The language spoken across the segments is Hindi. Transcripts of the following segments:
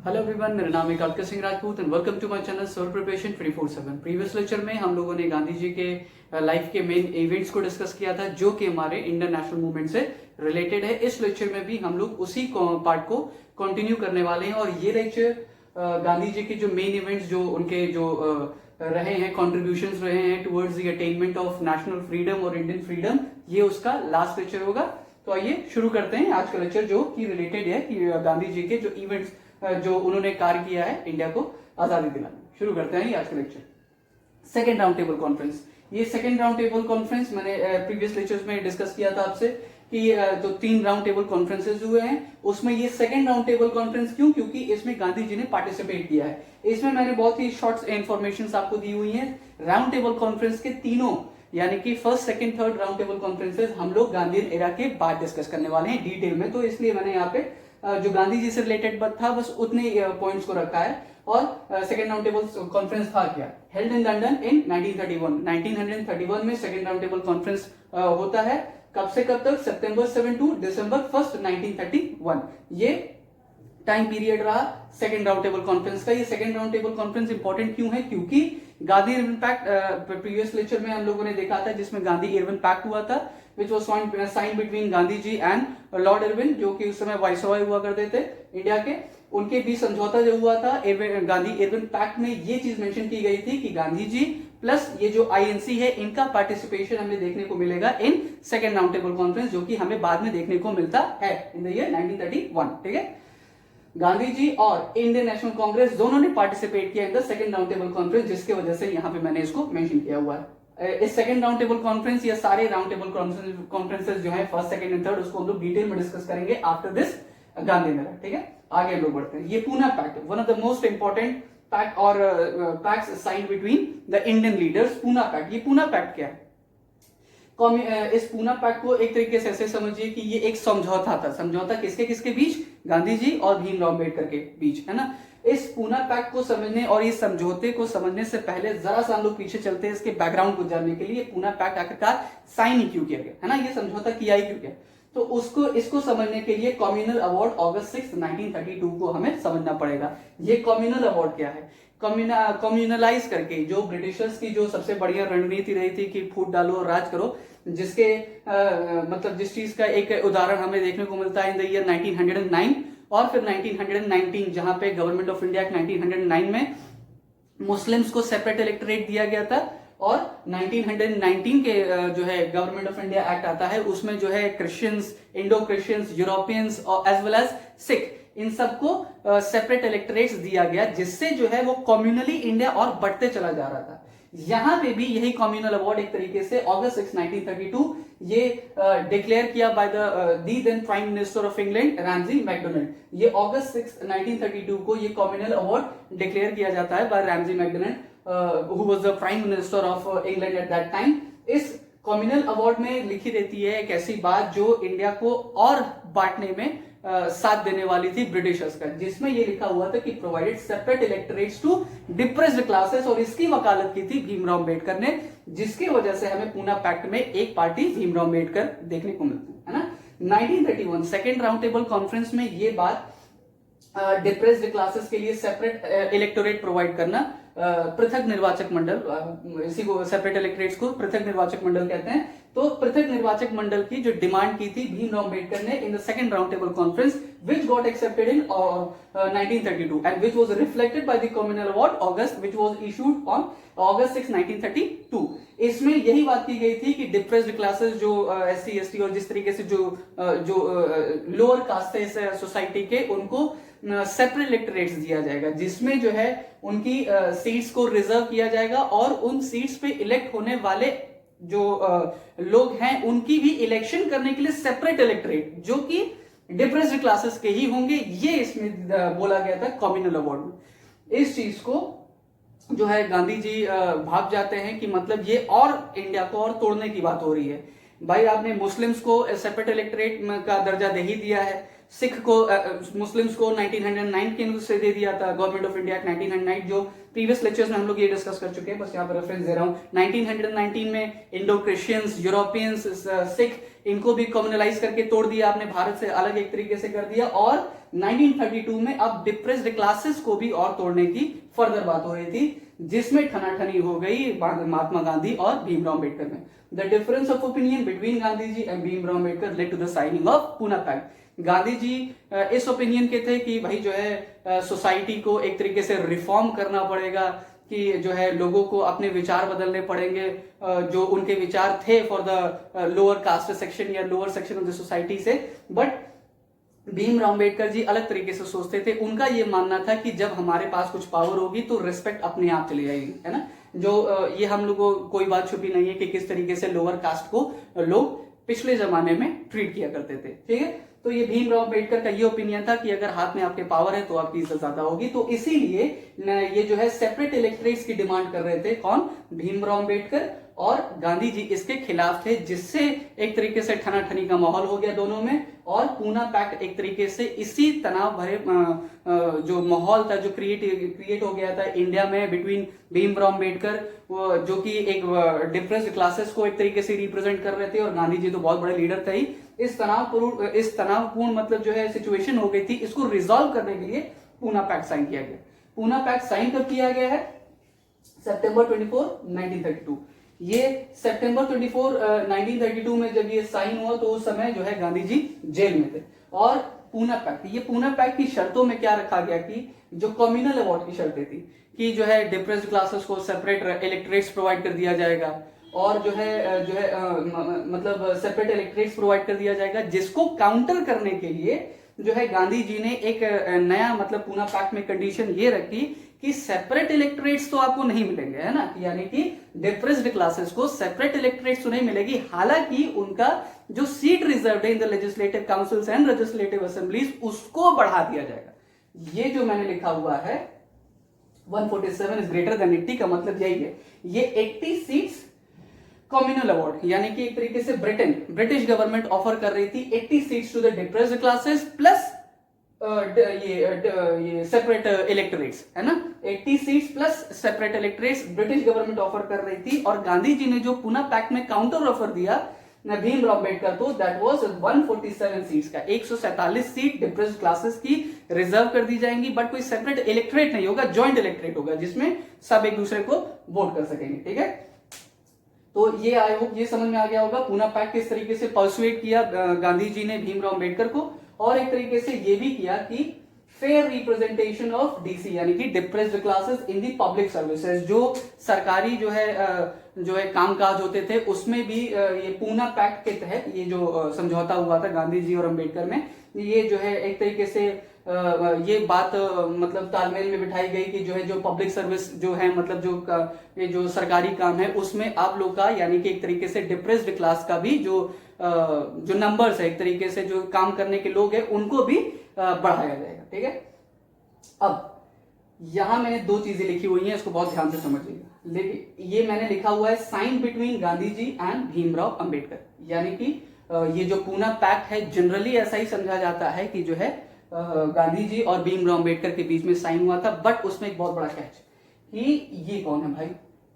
हेलो एवरीवन, मेरा नाम है कालका Singh Rajput and welcome to my channel soul preparation 24/7। Previous lecture में हम लोगों ने गांधी जी के लाइफ के मेन इवेंट्स को डिस्कस किया था जो कि हमारे इंडियन नेशनल मूवमेंट से रिलेटेड है। इस लेक्चर में भी हम लोग उसी पार्ट को कंटिन्यू करने वाले हैं और ये लेक्चर गांधी जी के जो मेन इवेंट्स जो उनके जो रहे हैं, कॉन्ट्रीब्यूशंस रहे हैं towards the attainment of national freedom और इंडियन फ्रीडम, ये उसका लास्ट लेक्चर होगा। तो आइए शुरू करते हैं आज का लेक्चर जो कि रिलेटेड है कि गांधी जी के जो इवेंट्स जो उन्होंने कार्य किया है इंडिया को आजादी दिलाने। शुरू करते हैं आज का lecture. Second round table conference, ये सेकेंड राउंड टेबल कॉन्फ्रेंस मैंने प्रीवियस लेक्चर्स में डिस्कस किया था आपसे कि जो 3 राउंड टेबल कॉन्फ्रेंसेस हुए हैं उसमें ये सेकेंड राउंड टेबल कॉन्फ्रेंस क्यों, क्योंकि इसमें गांधी जी ने पार्टिसिपेट किया है। इसमें मैंने बहुत ही शॉर्ट इंफॉर्मेशन आपको दी हुई है। राउंड टेबल कॉन्फ्रेंस के तीनों यानी कि first second third round table conferences हम लोग गांधीयन एरा के बाद डिस्कस करने वाले हैं डिटेल में, तो इसलिए मैंने यहाँ पे जो गांधी जी से रिलेटेड बात था बस उतने पॉइंट्स को रखा है। और सेकेंड राउंड टेबल कॉन्फ्रेंस था क्या, हेल्ड इन लंदन इन 1931 में सेकेंड राउंड टेबल कॉन्फ्रेंस होता है। कब से कब तक, सितंबर 7 टू दिसंबर 1 1931, ये टाइम पीरियड रहा सेकेंड राउंड टेबल कॉन्फ्रेंस का। ये second round table conference important क्यों है, क्योंकि Gandhi Irwin pact previous lecture में हम लोगों ने देखा था जिसमें गांधी इरविन पैक्ट हुआ था which was sign between Gandhi ji and Lord Irwin, जो कि उस समय वाइसरॉय हुआ करते थे इंडिया के। उनके बीच समझौता जो हुआ था गांधी इरविन पैक्ट में ये चीज मेंशन की गई थी कि गांधी जी प्लस ये जो आईएनसी है इनका पार्टिसिपेशन हमें देखने को मिलेगा in second round table conference, जो कि हमें बाद में देखने को मिलता है इन द ईयर 1931। ठीक है, गांधी जी और इंडियन नेशनल कांग्रेस दोनों ने पार्टिसिपेट किया in the second round table conference, जिसकी वजह से यहां पे मैंने इसको मेंशन किया हुआ है। इस सेकंड राउंड टेबल कॉन्फ्रेंस या सारे राउंड टेबल कॉन्फ्रेंसेस जो है फर्स्ट सेकंड एंड थर्ड, उसको हम लोग डिटेल में डिस्कस करेंगे आफ्टर दिस गांधी मेरा। ठीक है, आगे हम लोग बढ़ते हैं। ये Poona pact, one of the most important pact और pacts signed between the Indian leaders. Poona pact, ये पूना पैक्ट क्या है? इस पूना पैक्ट को एक तरीके से ऐसे समझिए कि ये एक समझौता था। समझौता किसके किसके बीच? गांधी जी और भीमराव अम्बेडकर के बीच, है ना। इस पूना पैक्ट को समझने और इस समझौते को समझने से पहले जरा सा हम लोग पीछे चलते हैं इसके बैकग्राउंड को जानने के लिए। पूना पैक्ट आखिरकार साइन ही क्यों किया गया, है ना, ये समझौता किया ही क्यों गया, तो उसको इसको समझने के लिए कम्युनल अवार्ड अगस्त 6 1932 को हमें समझना पड़ेगा। ये कम्युनल अवार्ड क्या है? कम्युनलाइज करके जो ब्रिटिशर्स की जो सबसे बढ़िया रणनीति रही थी कि फूट डालो और राज करो, जिसके मतलब जिस चीज का एक उदाहरण हमें देखने को मिलता है इन द ईयर 1909 और फिर 1919, जहां पे गवर्नमेंट ऑफ इंडिया 1909 में मुस्लिम्स को सेपरेट इलेक्टोरेट दिया गया था और 1919 के जो है गवर्नमेंट ऑफ इंडिया एक्ट आता है, उसमें जो है क्रिश्चियंस, इंडो क्रिश्चियंस, यूरोपियंस और एज वेल एज सिख, इन सबको सेपरेट इलेक्टोरेट्स दिया गया, जिससे जो है वो कम्युनली इंडिया और बढ़ते चला जा रहा था। यहां पे भी यही कम्युनल अवार्ड एक तरीके से अगस्त 6 1932 ये डिक्लेयर किया by the then prime minister of England Ramsay MacDonald. ये अगस्त 6 1932 को ये कम्युनल अवार्ड डिक्लेयर किया जाता है by Ramsay MacDonald who was the prime minister of England at that time. इस कम्युनल अवार्ड में लिखी रहती है एक ऐसी बात जो इंडिया को और बांटने में साथ देने वाली थी ब्रिटिशर्स का, जिसमें ये लिखा हुआ था कि provided separate electorates to depressed classes, और इसकी वकालत की थी भीमराव अम्बेडकर ने, जिसकी वजह से हमें पूना पैक्ट में एक पार्टी भीमराव अम्बेडकर देखने को मिलती है ना। 1931 सेकेंड राउंड टेबल कॉन्फ्रेंस में ये बात डिप्रेस्ड क्लासेस के लिए सेपरेट इलेक्टोरेट प्रोवाइड करना, पृथक निर्वाचक मंडल, इसी को सेपरेट इलेक्टोरेट्स को पृथक निर्वाचक मंडल कहते हैं। तो पृथक निर्वाचक मंडल की जो डिमांड की थी भीमराव अम्बेडकर ने in the second round table conference which got accepted in 1932 and which was reflected by the communal award August which was issued on August 6 1932। इसमें यही बात की गई थी कि डिप्रेस्ड क्लासेस जो एससी एसटी और जिस तरीके से जो लोअर कास्ट है इस सोसाइटी के, उनको सेपरेट इलेक्टोरेट्स दिया जाएगा, जिसमें जो है उनकी सीट्स को रिजर्व किया जाएगा और उन सीट्स पे इलेक्ट होने वाले जो लोग हैं उनकी भी इलेक्शन करने के लिए सेपरेट इलेक्टोरेट जो कि डिप्रेस्ड क्लासेस के ही होंगे, ये इसमें बोला गया था कम्युनल अवार्ड में। इस चीज को जो है गांधी जी भाग जाते हैं कि मतलब ये और इंडिया को और तोड़ने की बात हो रही है। भाई आपने मुस्लिम्स को सेपरेट इलेक्टोरेट का दर्जा दे ही दिया है, सिख को मुस्लिम्स को 1909 के अनुसार दे दिया था, गवर्नमेंट ऑफ इंडिया एक्ट 1909, जो प्रीवियस लेक्चर्स में हम लोग ये डिस्कस कर चुके हैं, बस यहाँ पर रेफरेंस दे रहा हूँ। 1919 में इंडो क्रिश्चियंस, यूरोपियंस, सिख, इनको भी कम्युनलाइज करके तोड़ दिया आपने, भारत से अलग एक तरीके से कर दिया। और 1932 में अब डिप्रेस्ड क्लासेस को भी और तोड़ने की फर्दर बात हो रही थी, जिसमें ठनाठनी हो गई महात्मा गांधी और भीमराव अम्बेडकर में। The difference of opinion between Gandhi ji and Bhimrao Ambedkar led to the signing of Poona pact. Gandhi ji इस ओपिनियन के थे कि भाई जो है सोसाइटी को एक तरीके से रिफॉर्म करना पड़ेगा, कि जो है लोगों को अपने विचार बदलने पड़ेंगे, जो उनके विचार थे for the lower caste section या lower section of the society से। बट भीमराव अम्बेडकर जी अलग तरीके से सोचते थे। उनका ये मानना था कि जब हमारे पास कुछ पावर होगी तो रिस्पेक्ट अपने आप चली जाएगी, है ना। जो ये हम लोगों को कोई बात छुपी नहीं है कि किस तरीके से लोअर कास्ट को लोग पिछले जमाने में ट्रीट किया करते थे, ठीक है। तो ये भीमराव अम्बेडकर का ये ओपिनियन था कि अगर हाथ में आपके पावर है तो आपकी इज्जत ज्यादा होगी। तो इसीलिए ये जो है सेपरेट इलेक्टोरेट्स की डिमांड कर रहे थे, कौन? भीमराव अम्बेडकर। और गांधी जी इसके खिलाफ थे, जिससे एक तरीके से ठनाठनी का माहौल हो गया दोनों में। और पूना पैक्ट एक तरीके से इसी तनाव भरे जो माहौल था, जो क्रिएट हो गया था इंडिया में बिटवीन भीमराव अम्बेडकर, जो कि एक डिप्रेस्ड क्लासेस को एक तरीके से रिप्रेजेंट कर रहे थे, और गांधी जी तो बहुत बड़े लीडर थे ही। इस तनावपूर्ण मतलब जो है सिचुएशन हो गई थी, इसको रिजॉल्व करने के लिए पूना पैक्ट साइन किया गया। पूना पैक्ट साइन कब किया गया है? सितंबर 24, 1932। ये सितंबर 24, 1932 में जब ये साइन हुआ तो उस समय जो है गांधी जी जेल में थे। और पूना पैक्ट की शर्तों में क्या रखा गया कि जो कम्युनल अवार्ड की शर्तें थी कि जो है डिप्रेस्ड क्लासेस को सेपरेट इलेक्टोरेट्स प्रोवाइड कर दिया जाएगा, और जो है मतलब सेपरेट इलेक्टोरेट्स प्रोवाइड कर दिया जाएगा, जिसको काउंटर करने के लिए जो है गांधी जी ने एक नया मतलब पूना पैक्ट में कंडीशन ये रखी कि सेपरेट इलेक्टोरेट्स तो आपको नहीं मिलेंगे, है ना, यानी कि डिप्रेस्ड क्लासेस को सेपरेट इलेक्टोरेट्स तो नहीं मिलेगी, हालांकि उनका जो सीट रिजर्व्ड है in the legislative councils and legislative assemblies उसको बढ़ा दिया जाएगा। ये जो मैंने लिखा हुआ है 147 इज ग्रेटर देन 80 का मतलब यही है। ये 80 सीट्स कम्युनल अवार्ड, यानी कि एक तरीके से ब्रिटिश गवर्नमेंट ऑफर कर रही थी 80 seats to the depressed classes plus ये सेपरेट इलेक्टोरेट्स, है ना। 80 seats plus separate electorates British government offer कर रही थी। और गांधी जी ने जो पूना पैक्ट में काउंटर ऑफर दिया भीमराव अम्बेडकर को, दैट वाज 147 सीट्स का, 147 सीट डिप्रेस्ड क्लासेस की रिजर्व कर दी जाएंगी, बट कोई सेपरेट इलेक्टोरेट नहीं होगा, ज्वाइंट इलेक्टोरेट होगा, जिसमें सब एक दूसरे को वोट कर सकेंगे, ठीक है। तो ये आई होप ये समझ में आ गया होगा पूना पैक्ट किस तरीके से परसुएट किया गांधी जी ने भीमराव अम्बेडकर को, और एक तरीके से ये भी किया कि फेयर रिप्रेजेंटेशन ऑफ डीसी, यानी कि depressed classes in the public services, जो सरकारी जो है कामकाज होते थे उसमें भी ये पूना पैक्ट के तहत ये जो समझौता हुआ था गांधी जी और अम्बेडकर में, ये जो है एक तरीके से ये बात मतलब तालमेल में बिठाई गई कि जो है जो पब्लिक सर्विस जो है मतलब ये जो सरकारी काम है उसमें आप लोग का, यानी कि एक तरीके से डिप्रेस्ड क्लास का भी जो नंबर्स है, एक तरीके से जो काम करने के लोग हैं उनको भी बढ़ाया जाएगा, ठीक है। अब यहां मैंने दो चीजें लिखी हुई हैं, इसको बहुत ध्यान से समझिएगा। लेकिन ये मैंने लिखा हुआ है sign between Gandhi ji and Bhimrao Ambedkar, यानी कि ये जो पूना पैक्ट है जनरली ऐसा ही समझा जाता है कि जो है गांधी जी और भीमराव अम्बेडकर के बीच में साइन हुआ था, बट उसमें एक बहुत बड़ा कैच कि ये कौन है भाई?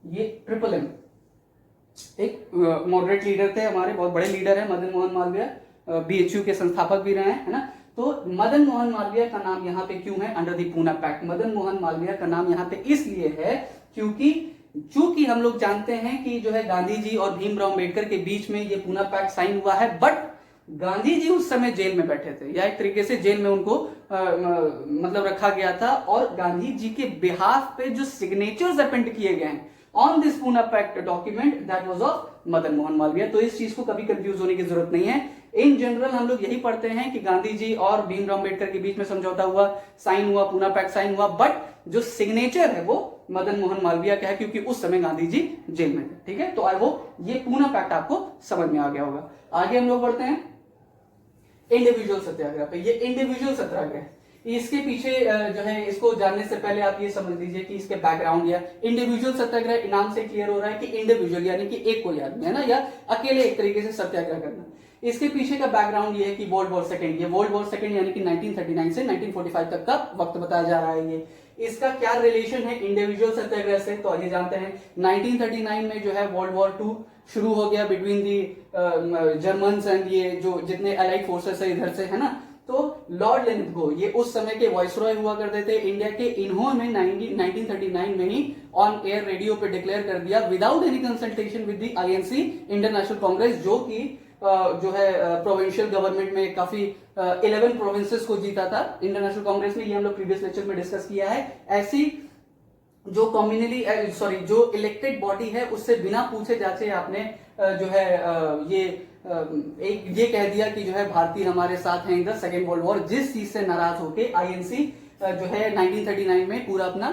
ये ट्रिपल एम एक मॉडरेट लीडर थे, हमारे बहुत बड़े लीडर है मदन मोहन मालवीय, बीएचयू के संस्थापक भी रहे हैं, है ना। तो मदन मोहन मालवीय का नाम यहाँ पे क्यों है under the Poona pact? Madan Mohan Malaviya का नाम यहाँ पे इसलिए है क्योंकि चूंकि हम लोग जानते हैं कि जो है गांधी जी और भीमराव अम्बेडकर के बीच में ये पूना पैक्ट साइन हुआ है, बट गांधी जी उस समय जेल में बैठे थे, या एक तरीके से जेल में उनको मतलब रखा गया था, और गांधी जी के बिहाफ पे जो सिग्नेचर्स अपेंड किए गए हैं on this Poona pact document, that was of Madan Mohan Malaviya. तो इस चीज को कभी कंफ्यूज होने की जरूरत नहीं है। इन जनरल हम लोग यही पढ़ते हैं कि गांधी जी और भीमराव अम्बेडकर के बीच में समझौता हुआ, साइन हुआ, पूना पैक्ट साइन हुआ, बट जो सिग्नेचर है वो मदन मोहन मालवीय का है, क्योंकि उस समय गांधी जी जेल में थे, ठीक है। तो आई होप ये पूना पैक्ट आपको समझ में आ गया होगा। आगे हम लोग बढ़ते हैं इंडिविजुअल सत्याग्रह पे। ये इंडिविजुअल सत्याग्रह, इसके पीछे जो है, इसको जानने से पहले आप ये समझ लीजिए कि इसके बैकग्राउंड या इंडिविजुअल सत्याग्रह नाम से क्लियर हो रहा है कि इंडिविजुअल यानी कि एक कोई आदमी है ना, या अकेले एक तरीके से सत्याग्रह करना। इसके पीछे का बैकग्राउंड ये है कि वर्ल्ड वॉर सेकंड, ये वर्ल्ड वॉर सेकंड यानी कि 1939 से 1945 तक का वक्त बताया जा रहा है। ये इसका क्या रिलेशन है इंडिविजुअल सत्याग्रह से, तो आइए जानते हैं। 1939 में जो है वर्ल्ड वॉर 2 शुरू हो गया बिटवीन दी जर्मन्स एंड ये जो जितने अलाइड फोर्सेस है इधर से, है ना। तो लॉर्ड लिनथगो ये उस समय के वाइसरॉय हुआ करते थे इंडिया के, इन्होंने 1939 में ही ऑन एयर रेडियो पे डिक्लेयर कर दिया without any consultation with the INC Indian National Congress, जो कि जो है प्रोविंशियल गवर्नमेंट में काफी 11 प्रोविंसेस को जीता था इंडियन नेशनल कांग्रेस ने। ये हम लोग प्रीवियस लेक्चर में डिस्कस किया है। ऐसी जो कम्युनली जो इलेक्टेड बॉडी है उससे बिना पूछे जाचे आपने जो है ये कह दिया कि जो है भारतीय हमारे साथ हैं in the second world war, जिस चीज से नाराज होके आईएनसी जो है 1939 में पूरा अपना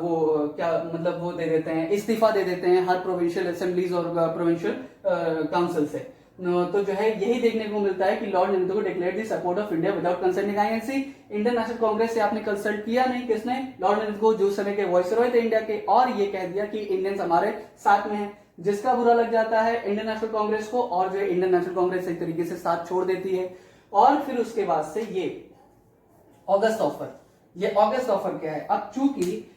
वो क्या मतलब वो दे देते हैं, इस्तीफा दे देते हैं हर प्रोविंशियल असेंबलीज और प्रोविंशियल काउंसिल से। तो जो है यही देखने को मिलता है कि Lord Linlithgow declared the support of India without consulting INC. Indian National Congress से आपने कंसल्ट किया नहीं, किसने? लॉर्ड लिनथगो, जो समय के वाइसरॉय थे इंडिया के, और ये कह दिया कि इंडियंस हमारे साथ में है। जिसका बुरा लग जाता है इंडियन नेशनल कांग्रेस को, और जो इंडियन नेशनल कांग्रेस एक तरीके से साथ छोड़ देती है। और फिर उसके बाद से ये ऑगस्ट ऑफर, ये ऑगस्ट ऑफर क्या है? अब चूंकि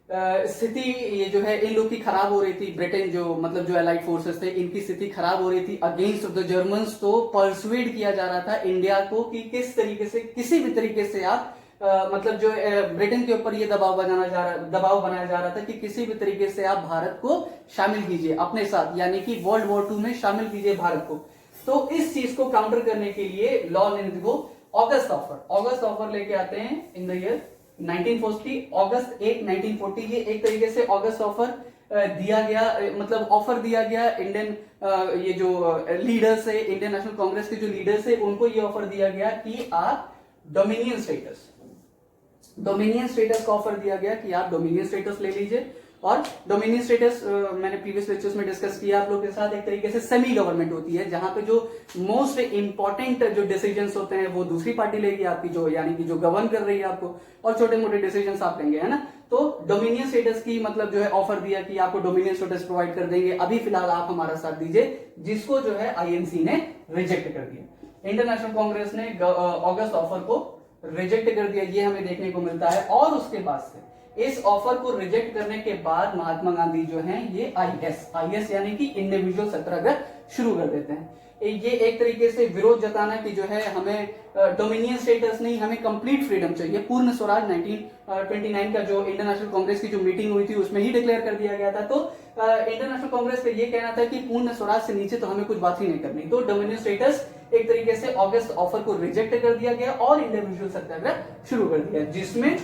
स्थिति ये जो है इन लोग की खराब हो रही थी, ब्रिटेन जो मतलब जो अलाइड फोर्सेस थे इनकी स्थिति खराब हो रही थी अगेंस्ट द जर्मन्स, तो परसुएड किया जा रहा था इंडिया को कि किस तरीके से, किसी भी तरीके से आप मतलब जो ब्रिटेन के ऊपर ये दबाव बनाया जा रहा था कि किसी भी तरीके से आप भारत को शामिल कीजिए अपने साथ, यानी कि वर्ल्ड वॉर 2 में शामिल कीजिए भारत को। तो इस चीज को काउंटर करने के लिए लॉर्ड लिनथगो ऑगस्ट ऑफर लेके आते हैं इन द ईयर 1940, अगस्त 8 1940। ये एक तरीके से ऑगस्ट ऑफर दिया गया, मतलब ऑफर दिया गया इंडियन ये जो लीडर्स है, इंडियन नेशनल कांग्रेस के जो लीडर्स है, उनको ये ऑफर दिया गया कि आप डोमिनियन स्टेटस का ऑफर दिया गया कि आप डोमिनियन स्टेटस ले लीजिए। और डोमिनियन स्टेटस मैंने प्रीवियस लेक्चर्स में डिस्कस किया आप लोग के साथ, एक तरीके से सेमी गवर्नमेंट होती है जहां पे जो मोस्ट इंपॉर्टेंट जो डिसीजंस होते हैं वो दूसरी पार्टी लेगी आपकी, जो यानी कि जो गवर्न कर रही है आपको, और छोटे मोटे डिसीजंस आप लेंगे, है ना। तो डोमिनियन स्टेटस की मतलब जो है ऑफर दिया कि आपको डोमिनियन स्टेटस प्रोवाइड कर देंगे, अभी फिलहाल आप हमारा साथ दीजिए, जिसको जो है आईएनसी ने रिजेक्ट कर दिया। इंडियन नेशनल कांग्रेस ने अगस्त ऑफर को रिजेक्ट कर दिया, ये हमें देखने को मिलता है। और उसके बाद से इस ऑफर को रिजेक्ट करने के बाद महात्मा गांधी जो हैं ये आईएस यानी कि इंडिविजुअल सत्याग्रह शुरू कर देते हैं। ये एक तरीके से विरोध जताना कि जो है हमें डोमिनियन स्टेटस नहीं, हमें कंप्लीट फ्रीडम चाहिए, पूर्ण स्वराज। 1929 का जो इंडियन नेशनल कांग्रेस की जो मीटिंग हुई थी उसमें ही डिक्लेयर कर दिया गया था। तो इंडियन नेशनल कांग्रेस का ये कहना था कि पूर्ण स्वराज से नीचे तो हमें कुछ बात ही नहीं करनी। तो डोमिनियन स्टेटस एक तरीके से अगस्त ऑफर को रिजेक्ट कर दिया गया और इंडिविजुअल सत्याग्रह शुरू कर दिया, जिसमें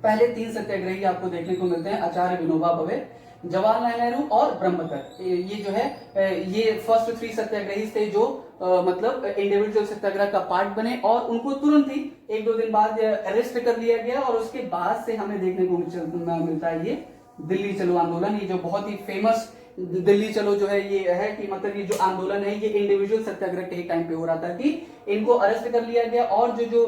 पहले 3 सत्याग्रही आपको देखने को मिलते हैं, आचार्य विनोबा भावे, जवाहरलाल नेहरू और ब्रह्मदत्त। ये जो है ये फर्स्ट 3 सत्याग्रही थे जो मतलब इंडिविजुअल सत्याग्रह का पार्ट बने, और उनको तुरंत ही 1-2 दिन बाद अरेस्ट कर लिया गया। और उसके बाद से हमें देखने को मिलता है ये दिल्ली चलो आंदोलन, ये जो बहुत ही फेमस दिल्ली चलो जो है ये है कि मतलब ये जो आंदोलन है ये इंडिविजुअल सत्याग्रह के ही टाइम पे हो रहा था कि इनको अरेस्ट कर लिया गया। और जो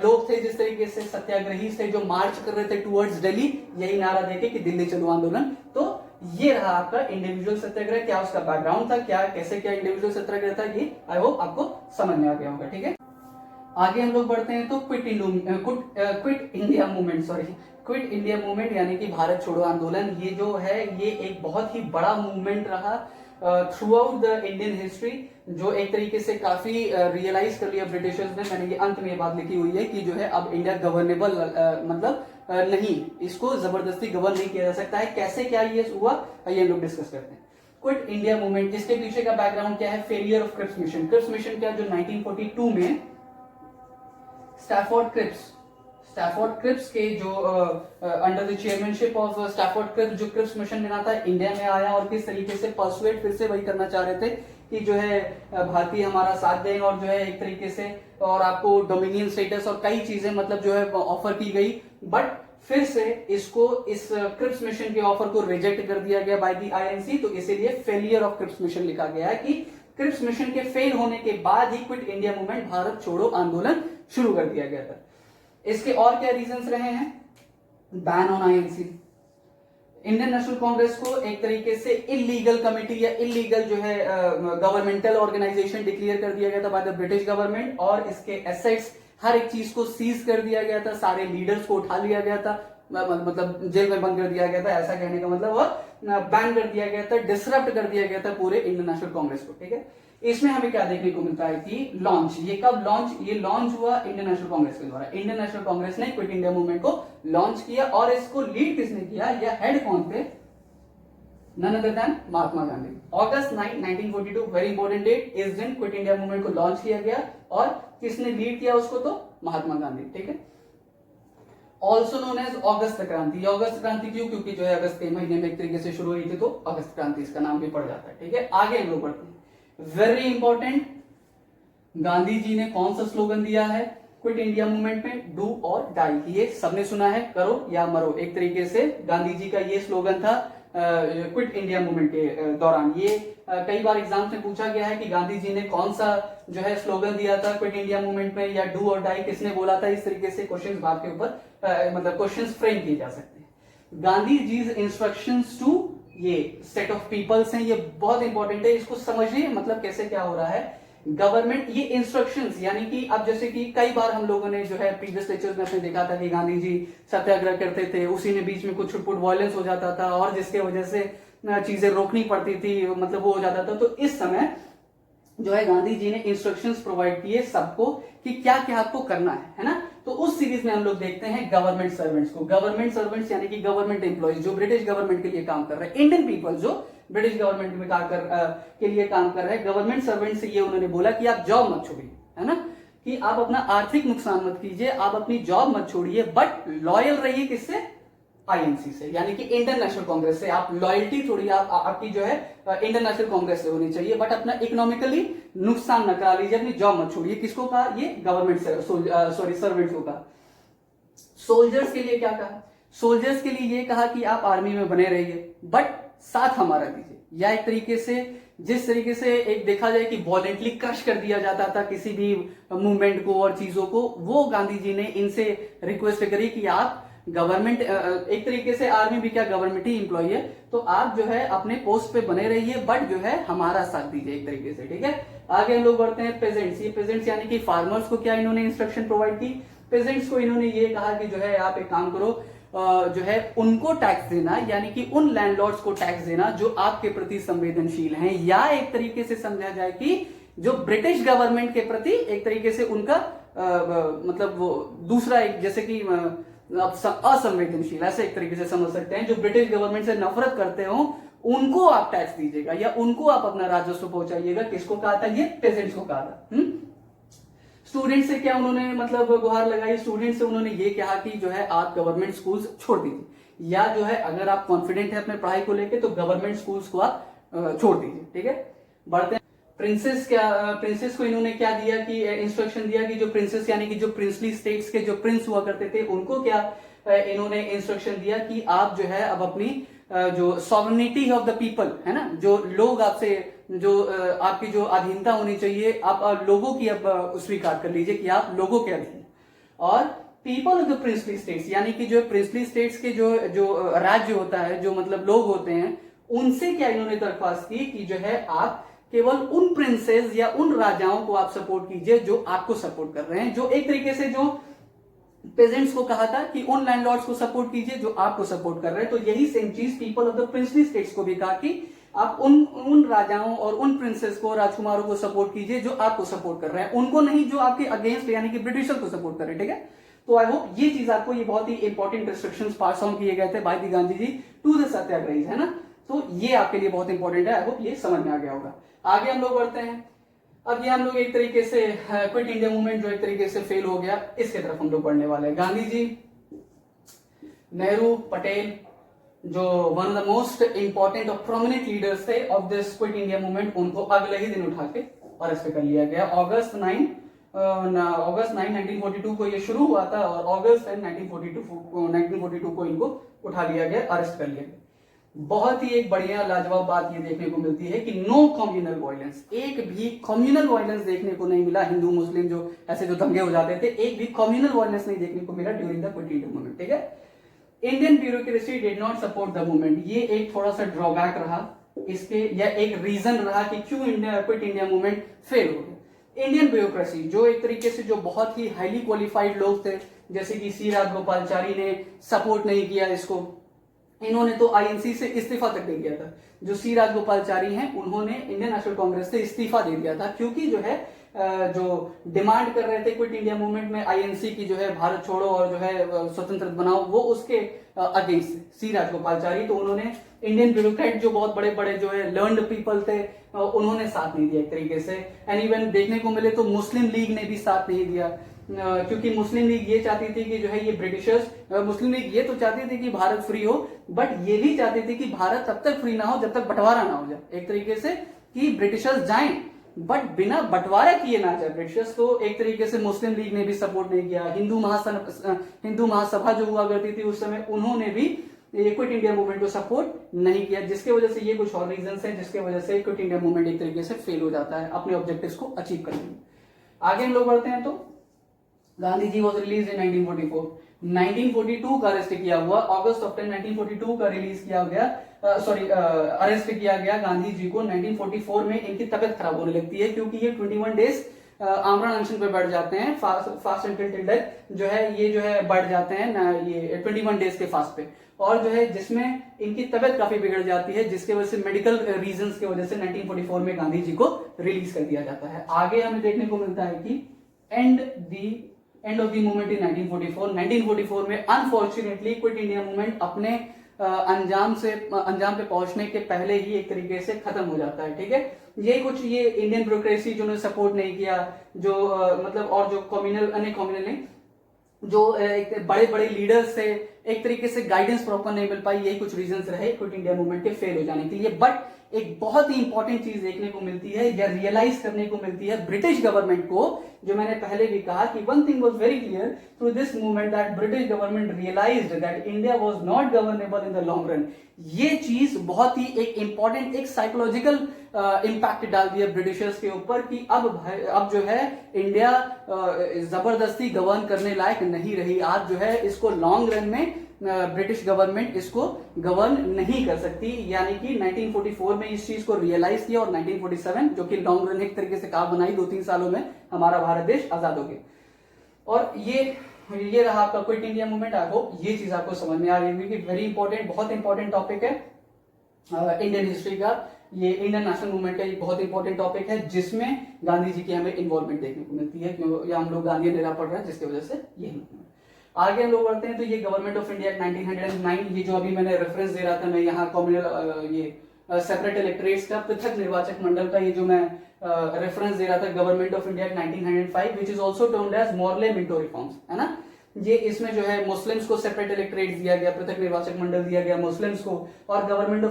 लोग थे जिस तरीके से सत्याग्रही थे जो मार्च कर रहे थे टुवर्ड्स दिल्ली, यही नारा देके कि दिल्ली चलो आंदोलन। तो ये रहा आपका इंडिविजुअल सत्याग्रह, क्या उसका बैकग्राउंड था, क्या कैसे क्या इंडिविजुअल सत्याग्रह था, ये आई होप आपको समझ में आ गया होगा। ठीक है, आगे हम लोग बढ़ते हैं। तो क्विट इंडिया मूवमेंट यानी कि भारत छोड़ो आंदोलन, ये जो है ये एक बहुत ही बड़ा मूवमेंट रहा through out the Indian history, जो एक तरीके से काफी रियलाइज कर लिया ब्रिटिशर्स ने। मैंने ये अंत में ये बात लिखी हुई है कि जो है अब इंडिया गवर्नेबल मतलब नहीं, इसको जबरदस्ती गवर्न नहीं किया जा सकता है। कैसे क्या ये हुआ ये हम लोग डिस्कस करते हैं। क्विट इंडिया मूवमेंट, इसके पीछे का बैकग्राउंड क्या है? Failure of Cripps mission. Cripps mission क्या, जो 1942 में स्टैफोर्ड क्रिप्स के जो under the chairmanship of Stafford Cripps जो क्रिप्स मिशन बना था, इंडिया में आया और किस तरीके से परसुएट फिर से वही करना चाह रहे थे कि जो है भारतीय हमारा साथ देंगे, और जो है एक तरीके से और आपको डोमिनियन स्टेटस और कई चीजें मतलब जो है ऑफर की गई। बट फिर से इसको इस क्रिप्स मिशन के ऑफर को रिजेक्ट कर दिया गया बाय द आईएनसी। तो इसीलिए फेलियर ऑफ क्रिप्स मिशन लिखा गया है कि क्रिप्स मिशन के फेल होने के बाद ही क्विट इंडिया मूवमेंट, भारत छोड़ो आंदोलन शुरू कर दिया गया था। इसके और क्या रीजंस रहे हैं? Ban on INC, Indian National Congress को एक तरीके से इलीगल कमिटी या इलीगल जो है गवर्नमेंटल ऑर्गेनाइजेशन डिक्लेयर कर दिया गया था बाय द ब्रिटिश गवर्नमेंट, और इसके एसेट्स हर एक चीज को सीज कर दिया गया था, सारे लीडर्स को उठा लिया गया था, मतलब जेल में बंद कर दिया गया था, ऐसा कहने का मतलब, और बैन कर दिया गया था, डिसरप्ट कर दिया गया था पूरे इंडियन नेशनल कांग्रेस को। ठीक है, इसमें हमें क्या देखने को मिलता है कि लॉन्च, ये कब लॉन्च, ये लॉन्च हुआ इंडियन नेशनल कांग्रेस के द्वारा। इंडियन नेशनल कांग्रेस ने क्विट इंडिया मूवमेंट को लॉन्च किया, और इसको लीड किसने किया या हेड कौन थे? None other than Mahatma Gandhi. अगस्त 9, 1942, वेरी इंपॉर्टेंट डेट, इस दिन क्विट इंडिया मूवमेंट को लॉन्च किया गया, और किसने लीड किया उसको? तो महात्मा गांधी। ठीक है, ऑल्सो नोन एज अगस्त क्रांति। अगस्त क्रांति क्यों? क्योंकि जो है अगस्त के महीने में एक तरीके से शुरू हुई थी, तो अगस्त क्रांति इसका नाम भी पड़ जाता है। ठीक है, आगे हम लोग बढ़ते हैं। वेरी इंपॉर्टेंट, गांधी जी ने कौन सा स्लोगन दिया है क्विट इंडिया मूवमेंट में? डू और डाई। ये सबने सुना है, करो या मरो, एक तरीके से गांधी जी का ये स्लोगन था क्विट इंडिया मूवमेंट के दौरान। ये कई बार एग्जाम में पूछा गया है कि गांधी जी ने कौन सा जो है स्लोगन दिया था क्विट इंडिया मूवमेंट में, या डू और डाई किसने बोला था। इस तरीके से क्वेश्चंस बात के ऊपर मतलब क्वेश्चंस फ्रेम किए जा सकते हैं। गांधी जी इंस्ट्रक्शंस टू ये सेट ऑफ पीपल्स हैं, ये बहुत इंपॉर्टेंट है, इसको समझिए, मतलब कैसे क्या हो रहा है। गवर्नमेंट ये इंस्ट्रक्शंस, यानी कि अब जैसे कि कई बार हम लोगों ने जो है प्रीवियस लेक्चर्स में अपने देखा था कि गांधी जी सत्याग्रह करते थे, उसी में बीच में कुछ छुटपुट वायलेंस हो जाता था, और जिसके वजह से चीजें रोकनी पड़ती थी, मतलब वो हो जाता था। तो इस समय जो है गांधी जी ने इंस्ट्रक्शंस प्रोवाइड किए सबको कि क्या क्या आपको करना है ना। तो उस सीरीज में हम लोग देखते हैं गवर्नमेंट सर्वेंट्स को। गवर्नमेंट सर्वेंट्स यानी कि गवर्नमेंट एम्प्लॉइज जो ब्रिटिश गवर्नमेंट के लिए काम कर रहे हैं, इंडियन पीपल जो ब्रिटिश गवर्नमेंट में के लिए काम कर रहे हैं। गवर्नमेंट सर्वेंट से ये उन्होंने बोला कि आप जॉब मत छोड़िए, है ना, कि आप अपना आर्थिक नुकसान मत कीजिए, आप अपनी जॉब मत छोड़िए, बट लॉयल रहिए किससे? आईएनसी से, यानी कि इंडियन नेशनल कांग्रेस से। आप लॉयल्टी थोड़ी आपकी जो है इंडियन नेशनल कांग्रेस से होनी चाहिए, बट अपना इकोनॉमिकली नुकसान न करा लीजिए, अपनी जॉब मत छोड़िए। किसको कहा? ये गवर्नमेंट सर्वेंट्स को कहा। सोल्जर्स के लिए क्या कहा? सोल्जर्स के लिए ये कहा कि आप आर्मी में बने रहिए, बट साथ हमारा दीजिए, या एक तरीके से जिस तरीके से एक देखा जाए कि वॉलेंटली क्रश कर दिया जाता था किसी भी मूवमेंट को और चीजों को, वो गांधी जी ने इनसे रिक्वेस्ट करी कि आप गवर्नमेंट, एक तरीके से आर्मी भी क्या गवर्नमेंट ही एम्प्लॉय है, तो आप जो है अपने पोस्ट पे बने रहिए, बट जो है हमारा साथ दीजिए एक तरीके से। ठीक है, आगे हम लोग बढ़ते हैं पेजेंट्स। ये पेजेंट्स यानी कि फार्मर्स को क्या इन्होंने इंस्ट्रक्शन प्रोवाइड की? पेजेंट्स को इन्होंने ये कहा कि जो है आप एक काम करो, जो है उनको टैक्स देना, यानी कि उन लैंडलॉर्ड्स को टैक्स देना जो आपके प्रति संवेदनशील हैं, या एक तरीके से समझा जाए कि जो ब्रिटिश गवर्नमेंट के प्रति एक तरीके से उनका मतलब वो दूसरा एक, जैसे कि असंवेदनशील, ऐसे एक तरीके से समझ सकते हैं, जो ब्रिटिश गवर्नमेंट से नफरत करते हो उनको आप टैक्स दीजिएगा, या उनको आप अपना राजस्व पहुंचाइएगा। किसको कहा था? ये पेजेंट्स को कहा था। स्टूडेंट से क्या उन्होंने मतलब गुहार लगाई? स्टूडेंट से उन्होंने ये कहा कि जो है आप गवर्नमेंट स्कूल्स छोड़ दीजिए, या जो है अगर आप कॉन्फिडेंट है अपने पढ़ाई को लेके तो गवर्नमेंट स्कूल्स को आप छोड़ दीजिए। ठीक है, बढ़ते हैं। प्रिंसेस को इन्होंने क्या दिया कि इंस्ट्रक्शन दिया कि जो प्रिंसेस यानी कि जो प्रिंसली स्टेट्स के जो प्रिंस हुआ करते थे, उनको क्या इन्होंने इंस्ट्रक्शन दिया कि आप जो है अब अपनी जो सॉवरेनिटी ऑफ द पीपल है ना, जो लोग आपसे जो आपकी जो अधीनता होनी चाहिए, आप लोगों की अब स्वीकार कर लीजिए कि आप लोगों के अधीन। और people of the princely states यानी कि जो प्रिंसली स्टेट्स के जो जो राज्य होता है, जो मतलब लोग होते हैं, उनसे क्या इन्होंने दरख्वास्त की कि जो है आप केवल उन प्रिंसेस या उन राजाओं को आप सपोर्ट कीजिए जो आपको सपोर्ट कर रहे हैं। जो एक तरीके से जो पेजेंट्स को कहा था कि उन लैंडलॉर्ड्स को सपोर्ट कीजिए जो आपको सपोर्ट कर रहे हैं, तो यही सेम चीज people of the princely states को भी कहा कि आप उन राजाओं और उन प्रिंसेस को, राजकुमारों को सपोर्ट कीजिए जो आपको सपोर्ट कर रहे हैं, उनको नहीं जो आपके अगेंस्ट यानी कि ब्रिटिशर को सपोर्ट कर रहे हैं। ठीक है, तो आई होप ये चीज आपको, ये बहुत ही इंपॉर्टेंट रिस्ट्रिक्शंस पास ऑन किए गए थे by the Gandhi ji to the satyagrahi, है ना, तो ये आपके लिए बहुत इंपॉर्टेंट है। आई होप ये समझ में आ गया होगा। आगे हम लोग बढ़ते हैं। अब ये हम लोग एक तरीके से क्विट इंडिया मूवमेंट जो एक तरीके से फेल हो गया, इसके तरफ हम लोग बढ़ने वाले हैं। गांधी जी, नेहरू, पटेल, जो one of the most important और प्रोमिनेंट लीडर्स थे of this quit India movement, उनको अगले ही दिन उठा के अरेस्ट कर लिया गया। अगस्त 9 1942 को ये शुरू हुआ था, और अगस्त 10 1942 को इनको उठा लिया गया, अरेस्ट कर लिया गया। बहुत ही एक बढ़िया लाजवाब बात ये देखने को मिलती है कि नो कम्युनल वायलेंस, एक भी कम्युनल वायलेंस देखने को नहीं मिला। हिंदू मुस्लिम जो ऐसे जो दंगे हो जाते थे, एक भी कम्युनल वायलेंस नहीं देखने को मिला during the quit India movement, ठीक है। Indian bureaucracy did not support the movement, ये एक थोड़ा सा ड्रॉबैक रहा इसके, या एक रीजन रहा कि क्यों क्विट इंडिया मूवमेंट फेल हो गया। इंडियन ब्यूरोक्रेसी जो एक तरीके से जो बहुत ही हाईली क्वालिफाइड लोग थे, जैसे कि सी राजगोपालचारी ने सपोर्ट नहीं किया इसको, इन्होंने तो आईएनसी से इस्तीफा तक दे दिया था। जो सी राजगोपालचारी हैं उन्होंने इंडियन नेशनल कांग्रेस से इस्तीफा दे दिया था, क्योंकि जो है जो डिमांड कर रहे थे क्विट इंडिया मूवमेंट में आईएनसी की, जो है भारत छोड़ो और जो है स्वतंत्र बनाओ, वो उसके अगेंस्ट सी राजगोपालचारी, तो उन्होंने इंडियन ब्यूरोक्रेट जो बहुत बड़े बड़े जो है लर्नड पीपल थे, उन्होंने साथ नहीं दिया एक तरीके से। एंड इवन देखने को मिले तो मुस्लिम लीग ने भी साथ नहीं दिया, क्योंकि मुस्लिम लीग ये चाहती थी कि जो है ये ब्रिटिशर्स, मुस्लिम लीग ये तो चाहती थी कि भारत फ्री हो, बट ये भी चाहती थी कि भारत तब तक फ्री ना हो जब तक बंटवारा ना हो जाए, एक तरीके से कि ब्रिटिशर्स जाएं बट बिना बंटवारा किए ना जाए ब्रिटिशर्स। तो एक तरीके से मुस्लिम लीग ने भी सपोर्ट नहीं किया। हिंदू महासभा जो हुआ करती थी उस समय, उन्होंने भी क्विट इंडिया मूवमेंट को सपोर्ट नहीं किया, जिसके वजह से ये कुछ और रीजंस हैं जिसके वजह से क्विट इंडिया मूवमेंट एक तरीके से फेल हो जाता है अपने ऑब्जेक्टिव्स को अचीव करने में। आगे हम लोग बढ़ते हैं तो गांधी जी वॉज रिलीज इन 1944। 1942 का अरेस्ट किया हुआ, अगस्त ऑफ 1942 का रिलीज किया गया, अरेस्ट किया गया गांधी जी को 1944 में। इनकी तबियत खराब होने लगती है क्योंकि ये 21 डेज आमरण अनशन पे बढ़ जाते हैं, फास्ट टिल डेथ जो है ये जो है बढ़ जाते हैं ना, ये 21 डेज के फास्ट पे, और जो है जिसमें इनकी तबियत काफी बिगड़ जाती है, जिसके वजह से मेडिकल रीजंस की वजह से 1944 में गांधी जी को रिलीज कर दिया जाता है। आगे हमें देखने को मिलता है कि end of the movement in 1944। 1944 में अनफॉर्चुनेटली क्विट इंडिया मूवमेंट अपने अंजाम पे पहुंचने के पहले ही एक तरीके से खत्म हो जाता है, ठीक है। ये कुछ ये इंडियन ब्यूरोक्रेसी जिन्होंने सपोर्ट नहीं किया, जो मतलब और जो कम्युनल नहीं, जो बड़े बड़े लीडर्स थे, एक तरीके से गाइडेंस प्रॉपर नहीं मिल पाई, यही कुछ रीजंस रहे क्विट इंडिया मूवमेंट के फेल हो जाने के लिए। बट एक बहुत ही इंपॉर्टेंट चीज देखने को मिलती है या रियलाइज करने को मिलती है ब्रिटिश गवर्नमेंट को, जो मैंने पहले भी कहा कि one thing was very clear through this movement that British government realised that India was not governable in the long run. ये चीज बहुत ही एक इंपॉर्टेंट एक साइकोलॉजिकल इंपैक्ट डाल दिया ब्रिटिशर्स के ऊपर कि अब जो है इंडिया जबरदस्ती गवर्न करने लायक नहीं रही। आज जो है इसको लॉन्ग रन में ब्रिटिश गवर्नमेंट इसको गवर्न नहीं कर सकती, यानी कि 1944 में इस चीज को रियलाइज किया और 1947 जो कि लॉन्ग रन एक तरीके से कहा बनाई 2-3 सालों में हमारा भारत देश आजाद हो गया। और ये रहा आपका quit India movement. I hope ये चीज आपको समझ में आ रही होगी कि वेरी इंपॉर्टेंट, बहुत इंपॉर्टेंट टॉपिक है इंडियन हिस्ट्री का। ये इंडियन नेशनल मूवमेंट का एक बहुत इंपॉर्टेंट टॉपिक है जिसमें गांधी जी की हमें इन्वॉल्वमेंट देखने को मिलती है, या हम लोग गांधी नेरा पढ़ रहे हैं जिसकी वजह से ये। आगे हम लोग बढ़ते हैं तो ये गवर्नमेंट ऑफ इंडिया 1909, ये जो अभी मैंने रेफरेंस दे रहा था मैं यहाँ कम्युनल ये सेपरेट इलेक्टोरेट्स का, पृथक निर्वाचक मंडल का, ये जो मैं रेफरेंस दे रहा था government of India 1905 which is also termed as Morley Minto reforms, है ना। ये इसमें जो है मुस्लिम्स को सेपरेट इलेक्टोरेट दिया गया, पृथक निर्वाचक मंडल दिया गया मुस्लिम्स को, और government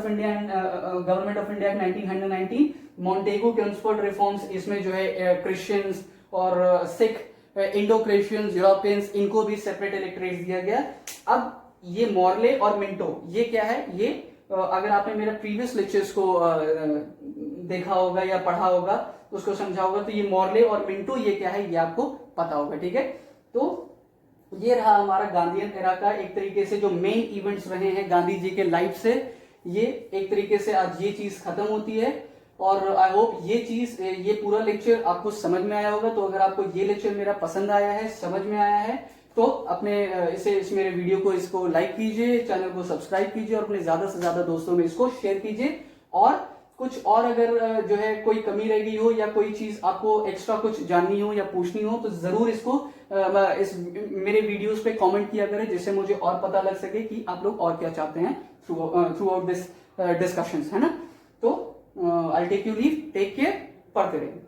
of India 1919 Montagu Chelmsford reforms, इसमें जो है क्रिश्चियंस और सिख, इंडो क्रिश्चियंस, यूरोपियंस, इनको भी सेपरेट इलेक्टोरेट दिया गया। अब ये मॉर्ले और मिंटो ये क्या है, ये अगर आपने मेरा प्रीवियस लेक्चर्स को देखा होगा या पढ़ा होगा उसको समझा होगा, तो ये मॉर्ले और मिंटो ये क्या है ये आपको पता होगा, ठीक है। तो ये रहा हमारा गांधीयन एरा का एक तरीके से जो मेन इवेंट्स रहे हैं गांधी जी के लाइफ से, ये एक तरीके से आज ये चीज खत्म होती है। और आई होप ये पूरा लेक्चर आपको समझ में आया होगा। तो अगर आपको ये लेक्चर मेरा पसंद आया है, समझ में आया है, तो अपने इस मेरे वीडियो को इसको लाइक कीजिए, चैनल को सब्सक्राइब कीजिए और अपने ज्यादा से ज्यादा दोस्तों में इसको शेयर कीजिए। और कुछ और अगर जो है कोई कमी रह गई हो या कोई चीज आपको एक्स्ट्रा कुछ जाननी हो या पूछनी हो तो जरूर इसको इस मेरे वीडियोस पे कमेंट किया करें, जिससे मुझे और पता लग सके कि आप लोग और क्या चाहते हैं थ्रू आउट दिस डिस्कशंस, है ना। तो I'll take you leave. Take care. पढ़ते रहिए।